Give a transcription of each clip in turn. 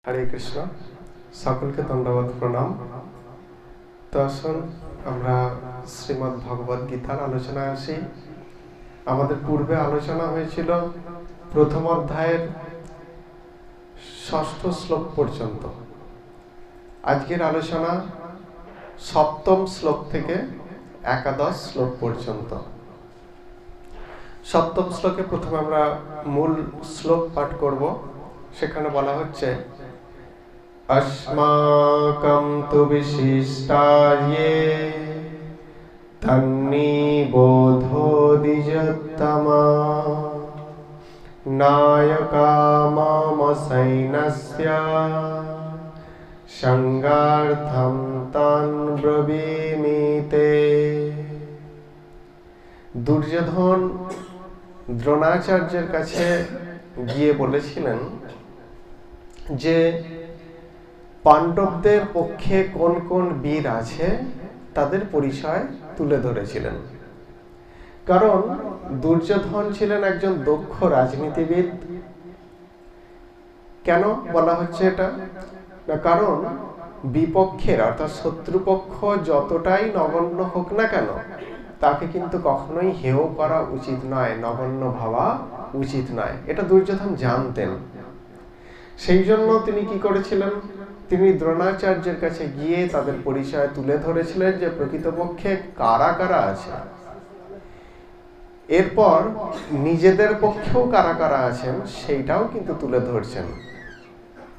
হরে কৃষ্ণ, সকলকে দণ্ডবত প্রণাম। তো আসুন আমরা শ্রীমদ্ ভগবদ গীতার আলোচনায় আসি। আমাদের পূর্বে আলোচনা হয়েছিল প্রথম অধ্যায়ের ৬ষ্ঠ শ্লোক পর্যন্ত। আজকের আলোচনা ৭ম শ্লোক থেকে একাদশ শ্লোক পর্যন্ত। ৭ম শ্লোকে প্রথমে আমরা মূল শ্লোক পাঠ করব। সেখানে বলা হচ্ছে, अस्माकं तु विशिष्टाये तन्निबोधो द्विजोत्तमा नायका मम सैन्यस्य संगार्थं तान् ब्रवीमि ते। দুর্যোধন দ্রোণাচার্যের কাছে গিয়ে বলেছিলেন যে পাণ্ডবদের পক্ষে কোন কোন বীর আছে তাদের পরিচয় তুলে ধরেছিলেন। কারণ দুর্যোধন ছিলেন একজন দক্ষ রাজনীতিবিদ। কেন বলা হচ্ছে এটা? না, কারণ বিপক্ষের অর্থাৎ শত্রুপক্ষ যতটাই নগণ্য হোক না কেন, তাকে কিন্তু কখনোই হেয় করা উচিত নয়, নগণ্য ভাবা উচিত নয়। এটা দুর্যোধন জানতেন। সেই জন্য তিনি কি করেছিলেন? তিনি দ্রোণাচার্যের কাছে গিয়ে তাদের পরিচয় তুলে ধরেছিলেন যে প্রকৃতপক্ষে কারা কারা আছে। এরপর নিজেদের পক্ষেও কারা কারা আছেন সেইটাও কিন্তু তুলে ধরছেন।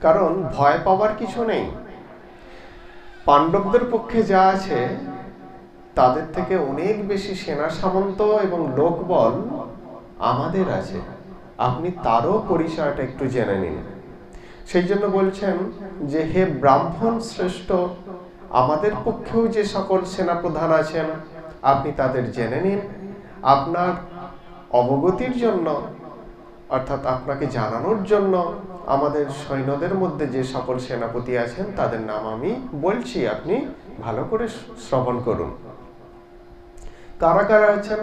কারণ ভয় পাওয়ার কিছু নেই। পাণ্ডবদের পক্ষে যা আছে তাদের থেকে অনেক বেশি সেনা সামন্ত এবং লোকবল আমাদের আছে। আপনি তারও পরিচয়টা একটু জেনে নিন। সেই জন্য বলছেন যে হে ব্রাহ্মণ শ্রেষ্ঠ, আমাদের পক্ষেও যে সকল সেনাপ্রধান আছেন আপনি তাদের জেনে নিন। আপনার অবগতির জন্য অর্থাৎ আপনাকে জানানোর জন্য আমাদের সৈন্যদের মধ্যে যে সকল সেনাপতি আছেন তাদের নাম আমি বলছি, আপনি ভালো করে শ্রবণ করুন। কারা কারা আছেন?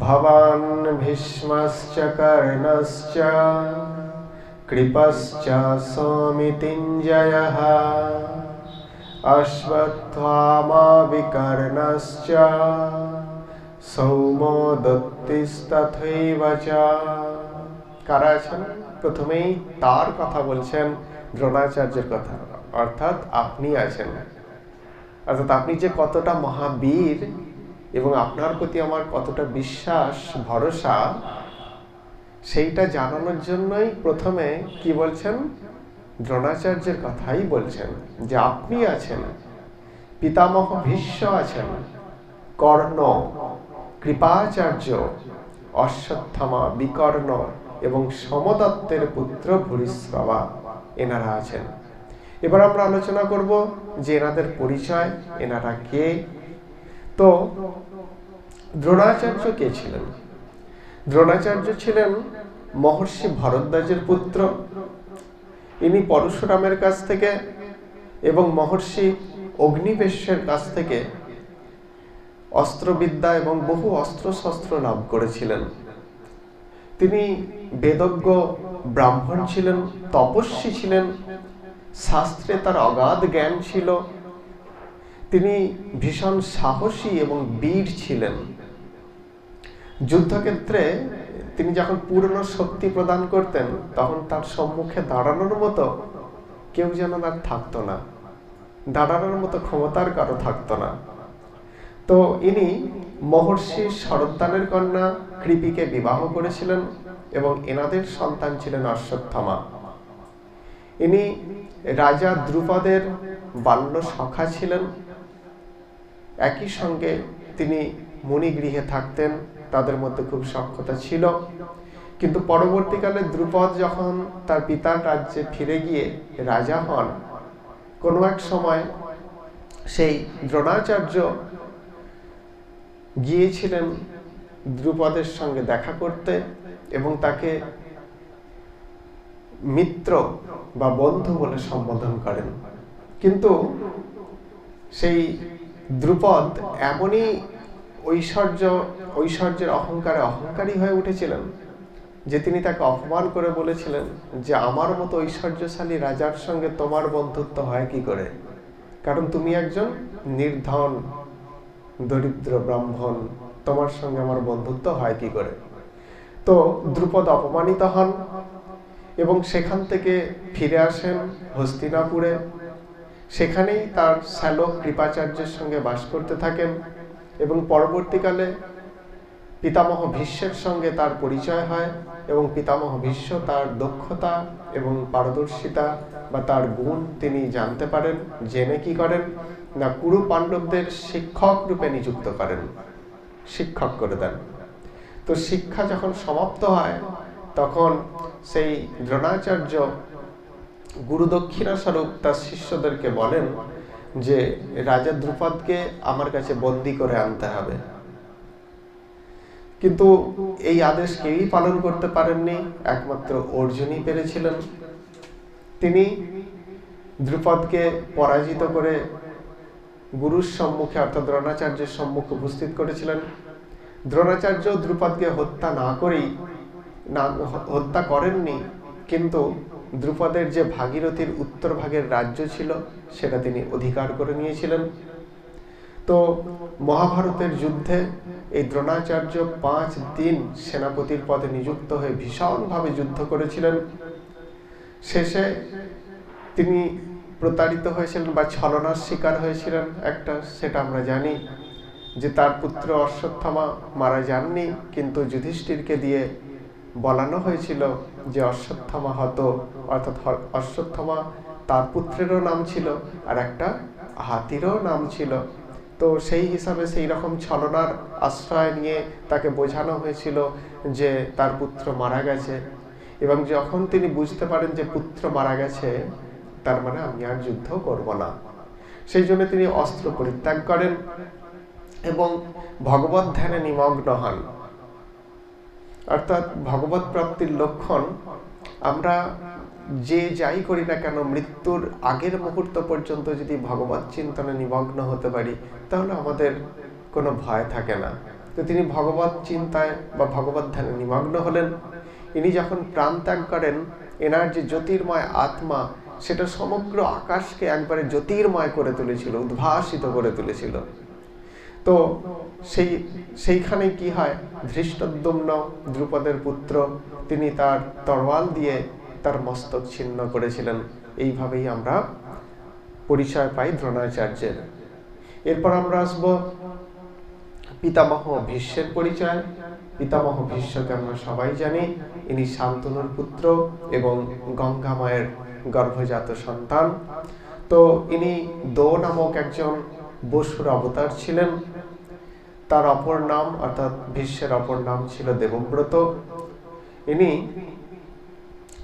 ভবান ভীষ্মশ্চ কর্ণশ্চ কৃপশ্চ সৌমিতিঞ্জয়ঃ অশ্বত্থামা বিকর্ণশ্চ সৌমো দত্তিস্তথৈব চ। কারা আছেন? প্রথমেই তার কথা বলছেন, দ্রোণাচার্যের কথা, অর্থাৎ আপনি আছেন। অর্থাৎ আপনি যে কতটা মহাবীর এবং আপনার প্রতি আমার কতটা বিশ্বাস ভরসা, সেইটা জানানোর জন্যই প্রথমে কি বলছেন? দ্রোণাচার্যের কথাই বলছেন যে আপনি আছেন, পিতামহ ভীষ্ম আছেন, কর্ণ, কৃপাচার্য, অশ্বত্থামা, বিকর্ণ এবং সমদত্তের পুত্র ভূরিশ্রবা, এনারা আছেন। এবার আমরা আলোচনা করব যে এনাদের পরিচয়, এনারা কে। তো দ্রোণাচার্য কে ছিলেন? দ্রোণাচার্য ছিলেন মহর্ষি ভরদ্বাজের পুত্র। ইনি পরশুরামের কাছ থেকে এবং মহর্ষি অগ্নিবেশের কাছ থেকে অস্ত্রবিদ্যা এবং বহু অস্ত্রশস্ত্র লাভ করেছিলেন। তিনি বেদজ্ঞ ব্রাহ্মণ ছিলেন, তপস্বী ছিলেন, শাস্ত্রে তার অগাধ জ্ঞান ছিল। তিনি ভীষণ সাহসী এবং বীর ছিলেন। যুদ্ধক্ষেত্রে তিনি যখন পূর্ণ শক্তি প্রদান করতেন তখন তার সম্মুখে দাঁড়ানোর মতো কেউ যেন তার থাকতো না, দাঁড়ানোর মতো ক্ষমতার কারো থাকতো না। তো ইনি মহর্ষি শরদ্দানের কন্যা কৃপিকে বিবাহ করেছিলেন এবং এনাদের সন্তান ছিলেন অশ্বত্থামা। ইনি রাজা দ্রুপদের বাল্য সখা ছিলেন। একই সঙ্গে তিনি মুনিগৃহে থাকতেন, তাদের মধ্যে খুব সখ্যতা ছিল। কিন্তু পরবর্তীকালে দ্রুপদ যখন তার পিতার রাজ্যে ফিরে গিয়ে রাজা হন, কোনো এক সময় সেই দ্রোণাচার্য গিয়েছিলেন দ্রুপদের সঙ্গে দেখা করতে এবং তাকে মিত্র বা বন্ধু বলে সম্বোধন করেন। কিন্তু সেই দ্রুপদ এমনই ঐশ্বর্যের অহংকারী হয়ে উঠেছিলেন যে তিনি তাকে অপমান করে বলেছিলেন যে আমার মতো ঐশ্বর্যশালী রাজার সঙ্গে তোমার বন্ধুত্ব হয় কি করে, কারণ তুমি একজন নির্ধন দরিদ্র ব্রাহ্মণ, তোমার সঙ্গে আমার বন্ধুত্ব হয় কি করে। তো দ্রুপদ অপমানিত হন এবং সেখান থেকে ফিরে আসেন হস্তিনাপুরে। সেখানেই তার শ্যালক কৃপাচার্যের সঙ্গে বাস করতে থাকেন এবং পরবর্তীকালে পিতামহ ভীষ্মের সঙ্গে তার পরিচয় হয় এবং পিতামহ ভীষ্ম তার দক্ষতা এবং পারদর্শিতা বা তার গুণ তিনি জানতে পারেন। জেনে কি করেন না, কুরু পাণ্ডবদের শিক্ষক রূপে নিযুক্ত করেন, শিক্ষক করে দেন। তো শিক্ষা যখন সমাপ্ত হয় তখন সেই দ্রোণাচার্য গুরুদক্ষিণা স্বরূপ তার শিষ্যদেরকে বলেন যে রাজা দ্রুপদকে আমার কাছে বন্দী করে আনতে হবে। কিন্তু এই আদেশ কেউই পালন করতে পারেননি, একমাত্র অর্জুনই পেরেছিলেন। তিনি দ্রুপদকে পরাজিত করে গুরুর সম্মুখে অর্থাৎ দ্রোণাচার্যের সম্মুখে উপস্থিত করেছিলেন। দ্রোণাচার্য দ্রুপদকে হত্যা করেননি, কিন্তু দ্রুপদের যে ভাগীরথীর উত্তর ভাগের রাজ্য ছিল সেটা তিনি অধিকার করে নিয়েছিলেন। তো মহাভারতের যুদ্ধে এই দ্রোণাচার্য 5 দিন সেনাপতির পদে নিযুক্ত হয়ে ভীষণভাবে যুদ্ধ করেছিলেন। শেষে তিনি প্রতারিত হয়েছিলেন বা ছলনার শিকার হয়েছিলেন একটা, সেটা আমরা জানি যে তার পুত্র অশ্বত্থামা মারা যাননি, কিন্তু যুধিষ্ঠিরকে দিয়ে বলানো হয়েছিল যে অশ্বত্থামা হত, অর্থাৎ অশ্বত্থামা তার পুত্রেরও নাম ছিল আর একটা হাতিরও নাম ছিল। তো সেই হিসাবে সেই রকম ছলনার আশ্রয় নিয়ে তাকে বোঝানো হয়েছিল যে তার পুত্র মারা গেছে, এবং যখন তিনি বুঝতে পারেন যে পুত্র মারা গেছে তার মানে আমি আর যুদ্ধ করব না, সেই জন্য তিনি অস্ত্র পরিত্যাগ করেন এবং ভগবত ধ্যানে নিমগ্ন হন। অর্থাৎ ভগবত প্রাপ্তির লক্ষণ, আমরা যে যাই করি না কেন মৃত্যুর আগের মুহূর্ত পর্যন্ত যদি ভগবত চিন্তনে নিমগ্ন হতে পারি তাহলে আমাদের কোনো ভয় থাকে না। তো তিনি ভগবত চিন্তায় বা ভগবত ধ্যানে নিমগ্ন হলেন। ইনি যখন প্রাণ ত্যাগ করেন, এনার যে জ্যোতির্ময় আত্মা সেটা সমগ্র আকাশকে একবারে জ্যোতির্ময় করে তুলেছিল, উদ্ভাসিত করে তুলেছিল। তো সেইখানে কি হয়, ধৃষ্টদ্যুম্ন দ্রুপদের পুত্র, তিনি তার তরোয়াল দিয়ে তার মস্তক ছিন্ন করেছিলেন। এইভাবেই আমরা পরিচয় পাই দ্রোণাচার্যের। এরপর আমরা আসব পিতামহ ভীষ্মের পরিচয়। পিতামহ ভীষ্মকে আমরা সবাই জানি, ইনি শান্তনুর পুত্র এবং গঙ্গা মায়ের গর্ভজাত সন্তান। তো ইনি দো নামক একজন বসুর অবতার ছিলেন। তার অপর নাম অর্থাৎ ভীষ্মের অপর নাম ছিল দেবব্রত। ইনি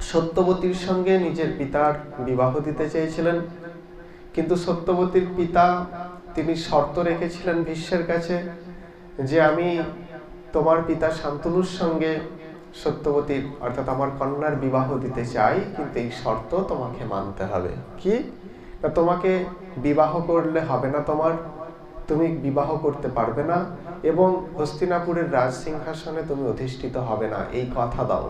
সত্যবতীর সঙ্গে নিজের পিতার বিবাহ দিতে চেয়েছিলেন, কিন্তু সত্যবতীর পিতা তিনি শর্ত রেখেছিলেন ভীষ্মের কাছে যে আমি তোমার পিতা শান্তনুর সঙ্গে সত্যবতীর অর্থাৎ আমার কন্যার বিবাহ দিতে চাই, কিন্তু এই শর্ত তোমাকে মানতে হবে। কি না, তোমাকে বিবাহ করলে হবে না, তুমি বিবাহ করতে পারবে না এবং হস্তিনাপুরের রাজ সিংহাসনে তুমি অধিষ্ঠিত হবে না, এই কথা দাও।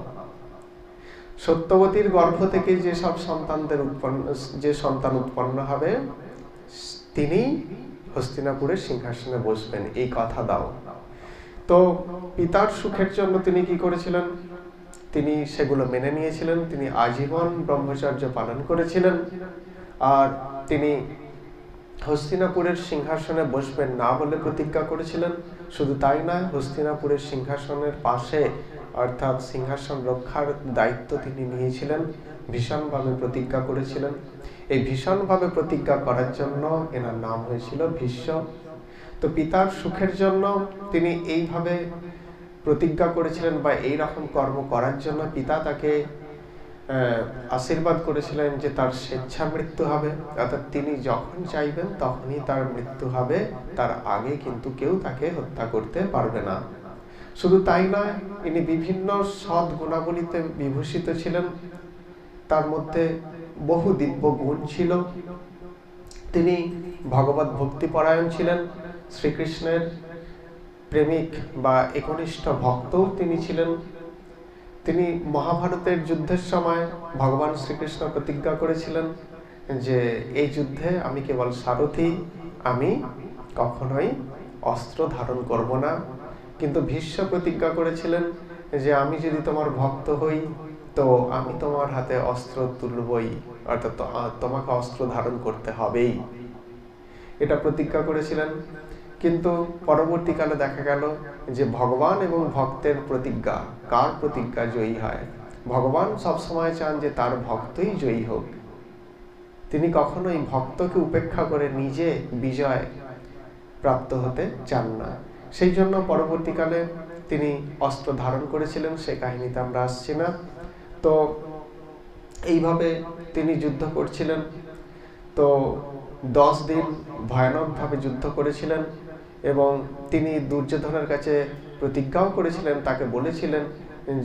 সত্যবতীর গর্ভ থেকে যে সন্তান উৎপন্ন হবে তিনি হস্তিনাপুরের সিংহাসনে বসবেন, এই কথা দাও। তো পিতার সুখের জন্য তিনি কি করেছিলেন, তিনি সেগুলো মেনে নিয়েছিলেন। তিনি আজীবন ব্রহ্মচর্য পালন করেছিলেন আর তিনি হস্তিনাপুরের সিংহাসনে বসবেন না বলে প্রতিজ্ঞা করেছিলেন। শুধু তাই নয়, হস্তিনাপুরের সিংহাসনের পাশে অর্থাৎ সিংহাসন রক্ষার দায়িত্ব তিনি নিয়েছিলেন, ভীষণভাবে প্রতিজ্ঞা করেছিলেন। এই ভীষণভাবে প্রতিজ্ঞা করার জন্য এনার নাম হয়েছিল ভীষ্ম। তো পিতার সুখের জন্য তিনি এইভাবে প্রতিজ্ঞা করেছিলেন বা এই রকম কর্ম করার জন্য পিতা তাকে আশীর্বাদ করেছিলেন যে তার স্বেচ্ছা মৃত্যু হবে, অর্থাৎ তিনি যখন চাইবেন তখনই তার মৃত্যু হবে, তার আগে কিন্তু কেউ তাকে হত্যা করতে পারবে না। শুধু তাই নয়, ইনি বিভিন্ন সৎ গুণাবলীতে বিভূষিত ছিলেন, তার মধ্যে বহু দিব্য গুণ ছিল। তিনি ভগবত ভক্তি পরায়ণ ছিলেন, শ্রীকৃষ্ণের প্রেমিক বা একনিষ্ঠ ভক্তও তিনি ছিলেন। তিনি মহাভারতের যুদ্ধের সময় ভগবান শ্রীকৃষ্ণ প্রতিজ্ঞা করেছিলেন যে এই যুদ্ধে আমি কেবল সারথি, আমি কখনোই অস্ত্র ধারণ করব না। কিন্তু ভীষ্ম প্রতিজ্ঞা করেছিলেন যে আমি যদি তোমার ভক্ত হই তো আমি তোমার হাতে অস্ত্র তুলবই, অর্থাৎ তোমাকে অস্ত্র ধারণ করতে হবেই, এটা প্রতিজ্ঞা করেছিলেন। কিন্তু পরবর্তীকালে দেখা গেল যে ভগবান এবং ভক্তের প্রতিজ্ঞা, কার প্রতিজ্ঞা জয়ী হয়? ভগবান সবসময় চান যে তার ভক্তই জয়ী হোক। তিনি কখনোই ভক্তকে উপেক্ষা করে নিজে বিজয় প্রাপ্ত হতে চান না। সেই জন্য পরবর্তীকালে তিনি অস্ত্র ধারণ করেছিলেন, সে কাহিনীতে আমরা আসছি না। তো এইভাবে তিনি যুদ্ধ করছিলেন। তো 10 দিন ভয়ানকভাবে যুদ্ধ করেছিলেন এবং তিনি দুর্যোধনের কাছে প্রতিজ্ঞাও করেছিলেন, তাকে বলেছিলেন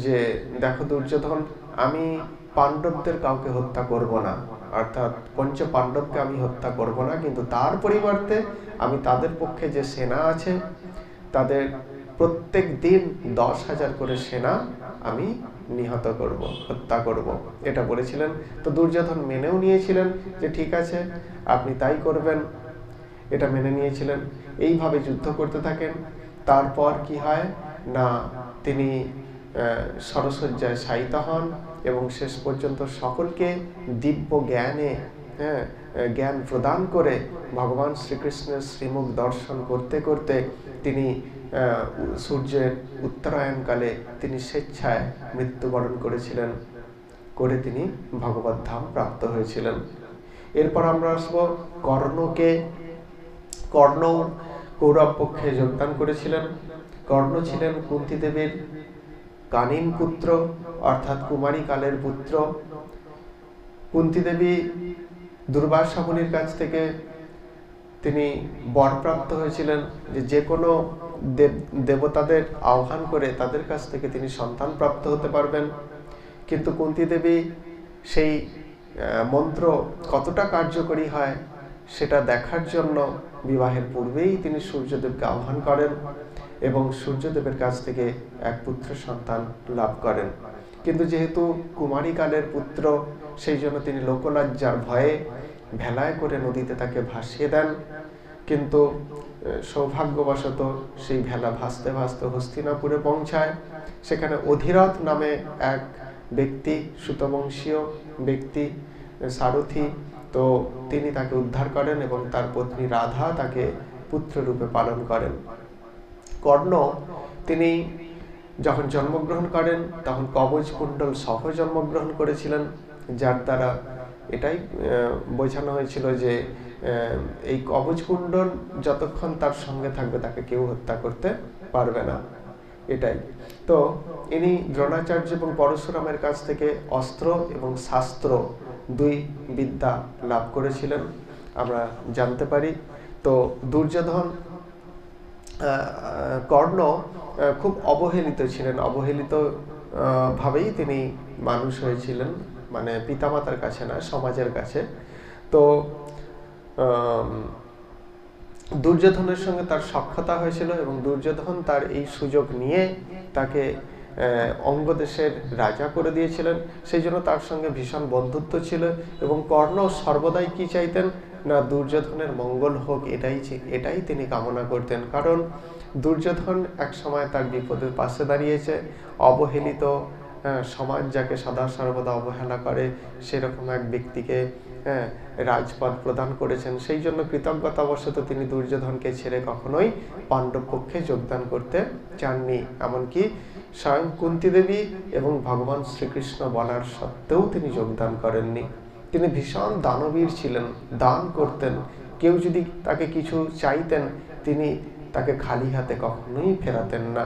যে দেখো দুর্যোধন, আমি পাণ্ডবদের কাউকে হত্যা করব না, অর্থাৎ পঞ্চ পাণ্ডবকে আমি হত্যা করব না, কিন্তু তার পরিবর্তে আমি তাদের পক্ষে যে সেনা আছে তাদের প্রত্যেক দিন 10,000 করে সেনা আমি নিহত করব, হত্যা করব, এটা বলেছিলেন। তো দুর্যোধন মেনেও নিয়েছিলেন যে ঠিক আছে আপনি তাই করবেন, এটা মেনে নিয়েছিলেন। এইভাবে যুদ্ধ করতে থাকেন। তারপর কি হয় না, তিনি সরসজ্জায় শায়িত হন এবং শেষ পর্যন্ত সকলকে দিব্য জ্ঞানে জ্ঞান প্রদান করে ভগবান শ্রীকৃষ্ণের শ্রীমুখ দর্শন করতে করতে তিনি সূর্যের উত্তরায়ণকালে তিনি স্বেচ্ছায় মৃত্যুবরণ করেছিলেন, করে তিনি ভগবত ধাম প্রাপ্ত হয়েছিলেন। এরপর আমরা আসবো কর্ণকে। কর্ণ কৌরব পক্ষে যোগদান করেছিলেন। কর্ণ ছিলেন কুন্তী দেবীর কানীন পুত্র, অর্থাৎ কুমারী কালের পুত্র। কুন্তী দেবী দুর্বাসা মুনির কাছ থেকে তিনি বরপ্রাপ্ত হয়েছিলেন যে কোনো দেবতাদের আহ্বান করে তাদের কাছ থেকে তিনি সন্তান প্রাপ্ত হতে পারবেন। কিন্তু কুন্তী দেবী সেই মন্ত্র কতটা কার্যকরী হয় সেটা দেখার জন্য বিবাহের পূর্বেই তিনি সূর্যদেবকে আহ্বান করেন এবং সূর্যদেবের কাছ থেকে এক পুত্র সন্তান লাভ করেন। কিন্তু যেহেতু কুমারী কালের পুত্র, সেই জন্য তিনি লোকলজ্জার ভয়ে ভেলায় করে নদীতে তাকে ভাসিয়ে দেন। কিন্তু সৌভাগ্যবশত সেই ভেলা ভাসতে ভাসতে হস্তিনাপুরে পৌঁছায়। সেখানে অধিরথ নামে এক ব্যক্তি, সুতবংশীয় ব্যক্তি, সারথি, তো তিনি তাকে উদ্ধার করেন এবং তার পত্নী রাধা তাকে পুত্ররূপে পালন করেন। কর্ণ তিনি যখন জন্মগ্রহণ করেন তখন কবচ কুণ্ডল সহ জন্মগ্রহণ করেছিলেন, যার দ্বারা এটাই বোঝানো হয়েছিল যে এই কবচ কুণ্ডল যতক্ষণ তার সঙ্গে থাকবে তাকে কেউ হত্যা করতে পারবে না, এটাই। তো ইনি দ্রোণাচার্য এবং পরশুরামের কাছ থেকে অস্ত্র এবং শাস্ত্র দুই বিদ্যা লাভ করেছিলেন, আমরা জানতে পারি। তো দুর্যোধন, কর্ণ খুব অবহেলিত ছিলেন, অবহেলিত ভাবেই তিনি মানুষ হয়েছিলেন, মানে পিতামাতার কাছে না, সমাজের কাছে। তো দুর্যোধনের সঙ্গে তার সখ্যতা হয়েছিল এবং দুর্যোধন তার এই সুযোগ নিয়ে তাকে অঙ্গদেশের রাজা করে দিয়েছিলেন। সেই জন্য তার সঙ্গে ভীষণ বন্ধুত্ব ছিল এবং কর্ণ সর্বদাই কি চাইতেন না, দুর্যোধনের মঙ্গল হোক, এটাই তিনি কামনা করতেন। কারণ দুর্যোধন এক সময় তার বিপদের পাশে দাঁড়িয়েছে। অবহেলিত সমাজ যাকে সদা সর্বদা অবহেলা করে সেরকম এক ব্যক্তিকে রাজপদ প্রদান করেছেন। সেই জন্য কৃতজ্ঞতাবশত তিনি দুর্যোধনকে ছেড়ে কখনোই পাণ্ডব পক্ষে যোগদান করতে চাননি। এমনকি স্বয়ং কুন্তী দেবী এবং ভগবান শ্রীকৃষ্ণ বলার সত্ত্বেও তিনি যোগদান করেননি। তিনি ভীষণ দানবীর ছিলেন, দান করতেন। কেউ যদি তাকে কিছু চাইতেন তিনি তাকে খালি হাতে কখনোই ফেরাতেন না।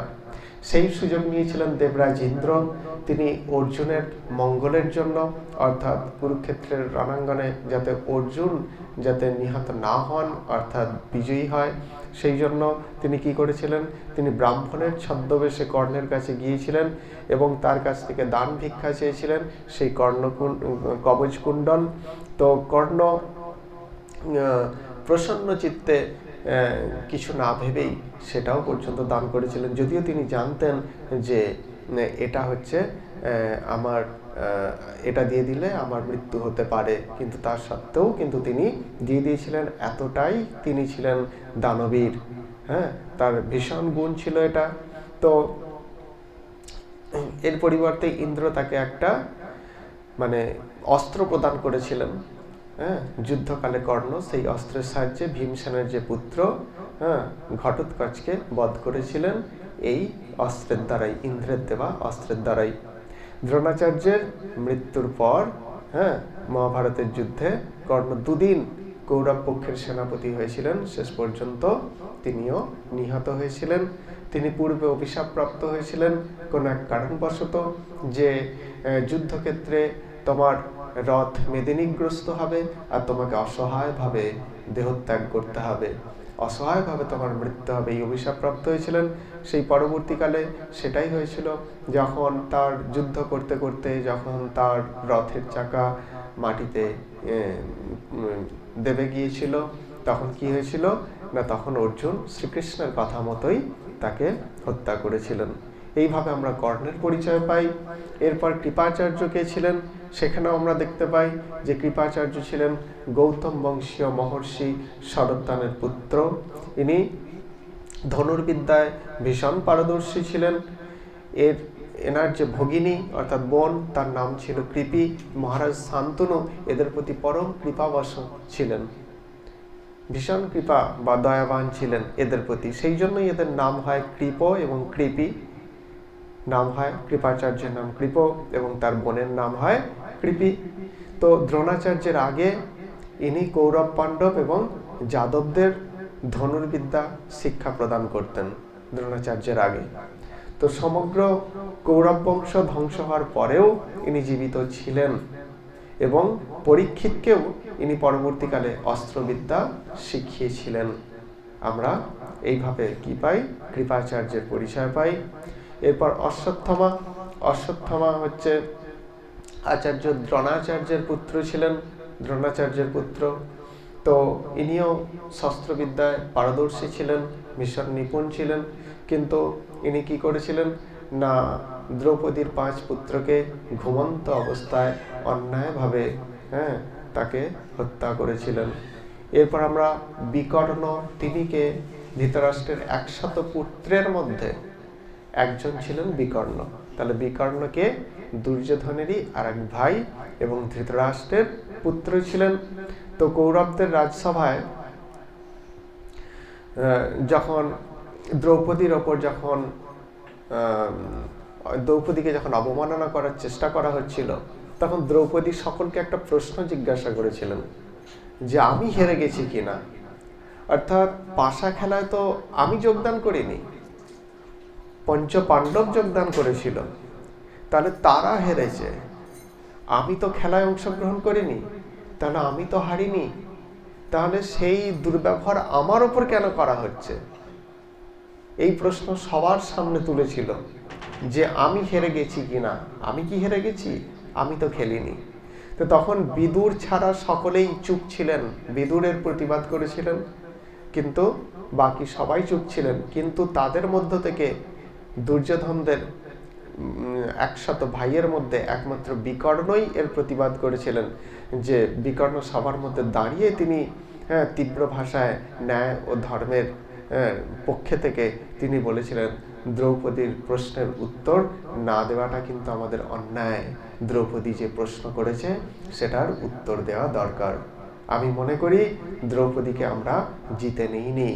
সেই সুযোগ নিয়েছিলেন দেবরাজ ইন্দ্র। তিনি অর্জুনের মঙ্গলের জন্য, অর্থাৎ কুরুক্ষেত্রের রণাঙ্গনে যাতে অর্জুন যাতে নিহত না হন, অর্থাৎ বিজয়ী হয়, সেই জন্য তিনি কি করেছিলেন, তিনি ব্রাহ্মণের ছদ্মবেশে কর্ণের কাছে গিয়েছিলেন এবং তার কাছ থেকে দান ভিক্ষা চেয়েছিলেন সেই কবচ কুণ্ডল। তো কর্ণ প্রসন্ন চিত্তে কিছু না ভেবেই সেটাও পর্যন্ত দান করেছিলেন, যদিও তিনি জানতেন যে এটা হচ্ছে আমার এটা দিয়ে দিলে আমার মৃত্যু হতে পারে, কিন্তু তার সত্ত্বেও কিন্তু তিনি দিয়ে দিয়েছিলেন। এতটাই তিনি ছিলেন দানবীর, হ্যাঁ, তার ভীষণ গুণ ছিল এটা। তো এর পরিবর্তে ইন্দ্র তাকে একটা অস্ত্র প্রদান করেছিলেন, হ্যাঁ, যুদ্ধকালে কর্ণ সেই অস্ত্রের সাহায্যে ভীমসেনের যে পুত্র, হ্যাঁ, ঘটোৎকচকে বধ করেছিলেন এই অস্ত্রের দ্বারাই, ইন্দ্রের দেওয়া অস্ত্রের দ্বারাই। দ্রোণাচার্যের মৃত্যুর পর, হ্যাঁ, মহাভারতের যুদ্ধে কর্ণ 2 দিন কৌরব পক্ষের সেনাপতি হয়েছিলেন, শেষ পর্যন্ত তিনিও নিহত হয়েছিলেন। তিনি পূর্বে অভিশাপপ্রাপ্ত হয়েছিলেন কোন এক কারণবশত, যে যুদ্ধক্ষেত্রে তোমার রথ মেদিনীগ্রস্ত হবে আর তোমাকে অসহায়ভাবে দেহত্যাগ করতে হবে, অসহায়ভাবে তোমার মৃত্যু হবে, এই অভিশাপপ্রাপ্ত হয়েছিলেন। সেই পরবর্তীকালে সেটাই হয়েছিল, যখন তার যুদ্ধ করতে করতে যখন তার রথের চাকা মাটিতে দেবে গিয়েছিল, তখন কি হয়েছিল না, তখন অর্জুন শ্রীকৃষ্ণের কথা মতোই তাকে হত্যা করেছিলেন। এইভাবে আমরা কর্ণের পরিচয় পাই। এরপর কৃপাচার্য কে ছিলেন, সেখানেও আমরা দেখতে পাই যে কৃপাচার্য ছিলেন গৌতম বংশীয় মহর্ষি শরদ্দানের পুত্র। ইনি ধনুর্বিদ্যায় ভীষণ পারদর্শী ছিলেন। এনার যে ভগিনী অর্থাৎ বোন, তার নাম ছিল কৃপি। মহারাজ শান্তনু এদের প্রতি পরম কৃপাবশ ছিলেন, ভীষণ কৃপা বা দয়াবান ছিলেন এদের প্রতি। সেই জন্যই এদের নাম হয় কৃপ এবং কৃপি, নাম হয় কৃপাচার্যের নাম কৃপ এবং তার বোনের নাম হয় কৃপি। তো দ্রোণাচার্যের আগে ইনি কৌরব পাণ্ডব এবং যাদবদের ধনুর্বিদ্যা শিক্ষা প্রদান করতেন দ্রোণাচার্যের আগে। তো সমগ্র কৌরব বংশ ধ্বংস হওয়ার পরেও ইনি জীবিত ছিলেন এবং পরীক্ষিতকেও ইনি পরবর্তীকালে অস্ত্রবিদ্যা শিখিয়েছিলেন। আমরা এইভাবে কি পাই, কৃপাচার্যের পরিচয় পাই। এরপর অশ্বত্থামা। অশ্বত্থামা হচ্ছে আচার্য দ্রোণাচার্যের পুত্র ছিলেন, দ্রোণাচার্যের পুত্র। তো ইনিও শস্ত্রবিদ্যায় পারদর্শী ছিলেন, ভীষণ নিপুণ ছিলেন। কিন্তু ইনি কি করেছিলেন না, দ্রৌপদীর 5 পুত্রকে ঘুমন্ত অবস্থায় অন্যায়ভাবে, হ্যাঁ, তাকে হত্যা করেছিলেন। এরপর আমরা বিকর্ণ, তিনিকে ধৃতরাষ্ট্রের 100 পুত্রের মধ্যে একজন ছিলেন বিকর্ণ। তাহলে বিকর্ণকে দুর্যোধনেরই আর এক ভাই এবং ধৃতরাষ্ট্রের পুত্র ছিলেন। তো কৌরবদের রাজসভায় যখন দ্রৌপদীর ওপর দ্রৌপদীকে যখন অবমাননা করার চেষ্টা করা হচ্ছিল, তখন দ্রৌপদী সকলকে একটা প্রশ্ন জিজ্ঞাসা করেছিলেন যে আমি হেরে গেছি কিনা। অর্থাৎ পাশা খেলায় তো আমি যোগদান করিনি, পঞ্চ পাণ্ডব যোগদান করেছিল, তাহলে তারা হেরেছে, আমি তো খেলায় অংশগ্রহণ করিনি, তাহলে আমি তো হারিনি, তাহলে সেই দুর্ব্যবহার আমার ওপর কেন করা হচ্ছে? এই প্রশ্ন সবার সামনে তুলেছিল যে আমি হেরে গেছি কিনা। আমি কি হেরে গেছি? আমি তো খেলিনি। তো তখন বিদুর ছাড়া সকলেই চুপ ছিলেন, বিদুরের প্রতিবাদ করেছিলেন, কিন্তু বাকি সবাই চুপ ছিলেন। কিন্তু তাদের মধ্য থেকে দুর্যোধনদের 100 ভাইয়ের মধ্যে একমাত্র বিকর্ণই এর প্রতিবাদ করেছিলেন, যে বিকর্ণ সবার মধ্যে দাঁড়িয়ে তিনি তীব্র ভাষায় ন্যায় ও ধর্মের পক্ষে থেকে তিনি বলেছিলেন, দ্রৌপদীর প্রশ্নের উত্তর না দেওয়াটা কিন্তু আমাদের অন্যায়, দ্রৌপদী যে প্রশ্ন করেছে সেটার উত্তর দেওয়া দরকার। আমি মনে করি দ্রৌপদীকে আমরা জিতে নিইনি,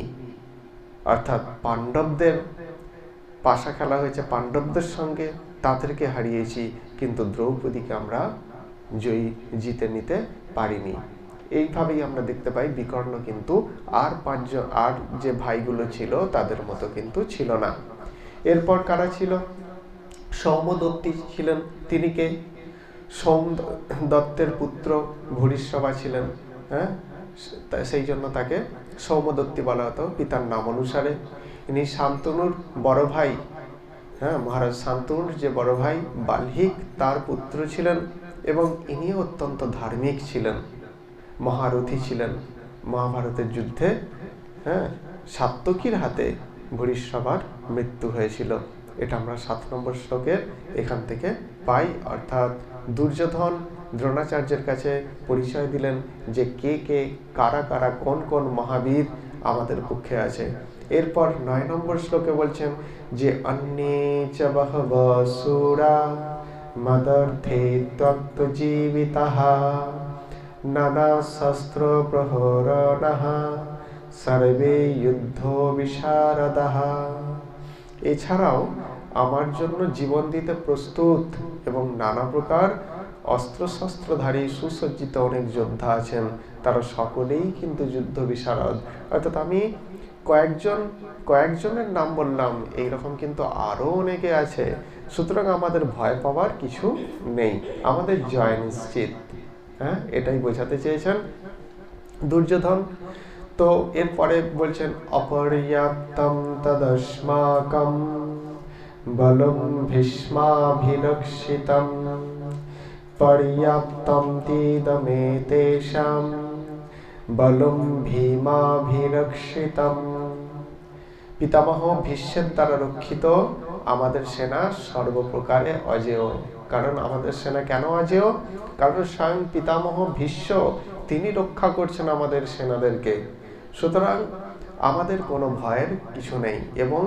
অর্থাৎ পাণ্ডবদের পাশা খেলা হয়েছে পাণ্ডবদের সঙ্গে, তাদেরকে হারিয়েছি, কিন্তু দ্রৌপদীকে আমরা জিতে নিতে পারিনি। এইভাবেই আমরা দেখতে পাই বিকর্ণ কিন্তু আর যে ভাইগুলো ছিল তাদের মতো কিন্তু ছিল না। এরপর কারা ছিল? সৌমদত্তি ছিলেন। তিনি কে? সৌমদত্তের পুত্র ভূরিশ্রবা ছিলেন, হ্যাঁ, সেই জন্য তাকে সৌমদত্তি বলা হতো পিতার নাম অনুসারে। ইনি শান্তনুর বড় ভাই, হ্যাঁ, মহারাজ শান্তনুর যে বড় ভাই বাল্মীক তার পুত্র ছিলেন এবং ইনি অত্যন্ত ধার্মিক ছিলেন, মহারথী ছিলেন। মহাভারতের যুদ্ধে, হ্যাঁ, সাত্যকীর হাতে ভূরিশ্রবার মৃত্যু হয়েছিল। এটা আমরা 7 নম্বর শ্লোকের এখান থেকে পাই। অর্থাৎ দুর্যোধন দ্রোণাচার্যের কাছে পরিচয় দিলেন যে কে কে কারা কারা কোন কোন মহাবীর আমাদের পক্ষে আছে। এরপর 9 নম্বর শ্লোকে বলছেন যে অন্যে চ বহব সূরা মদর্থে ত্যক্ত জীবিতাঃ নানা শস্ত্র প্রহরণঃ সর্বে যুদ্ধ বিশারদাঃ। এছাড়াও আমার জন্য জীবন দিতে প্রস্তুত এবং নানা প্রকার অস্ত্রশস্ত্রধারী সুসজ্জিত অনেক যোদ্ধা আছেন, তারা সকলেই কিন্তু যুদ্ধ বিশারদ। অর্থাৎ আমি কয়েকজনের নাম বললাম, এইরকম কিন্তু আরো অনেকে আছে। সুতরাং আমাদের ভয় পাওয়ার কিছু নেই, আমাদের জয় নিশ্চিত। হ্যাঁ, এটাই বোঝাতে চেয়েছেন দুর্যোধন। তো এরপরে বলছেন অপর্যাপ্তম তদস্মাকম বলম ভীষ্মাভিরক্ষিতম পর্যাপ্তম তিদমেতেষাম বলম ভীমাভিরক্ষিতম। পিতামহ ভীষ্মের দ্বারা রক্ষিত আমাদের সেনা সর্বপ্রকারে অজেয়। কারণ আমাদের সেনা কেন অজেয়? কারণ স্বয়ং পিতামহ ভীষ্ম তিনি রক্ষা করছেন আমাদের সেনাদেরকে। সুতরাং আমাদের কোনো ভয়ের কিছু নেই, এবং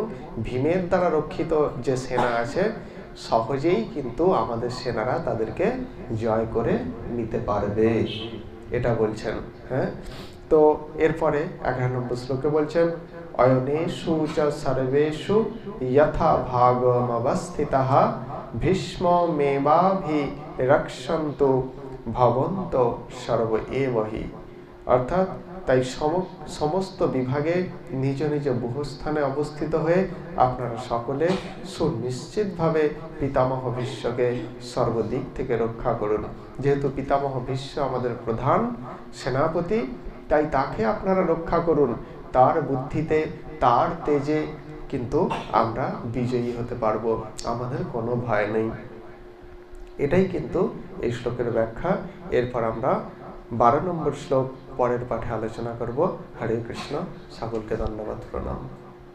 ভীমের দ্বারা রক্ষিত যে সেনা আছে সহজেই কিন্তু আমাদের সেনারা তাদেরকে জয় করে নিতে পারবে, এটা বলছেন। হ্যাঁ, তো এরপরে 11 নম্বর শ্লোকে বলছেন অয়নেষু চ সর্বেষু যথা ভাগমবস্থিতঃ ভীষ্মমেবাভিরক্ষন্তু ভবন্তঃ সর্ব এব হি। অর্থাৎ তাই সমস্ত বিভাগে নিজ নিজ বহুস্থানে অবস্থিত হয়ে আপনারা সকলে সুনিশ্চিতভাবে পিতামহ ভীষ্মকে সর্বদিক থেকে রক্ষা করুন। যেহেতু পিতামহ ভীষ্ম আমাদের প্রধান সেনাপতি, তাই তাকে আপনারা রক্ষা করুন। তার বুদ্ধিতে, তার তেজে কিন্তু আমরা বিজয়ী হতে পারবো, আমাদের কোনো ভয় নেই। এটাই কিন্তু এই শ্লোকের ব্যাখ্যা। এরপর আমরা 12 নম্বর শ্লোক পরের পাঠে আলোচনা করব। হরে কৃষ্ণ, সকলকে ধন্যবাদ, প্রণাম।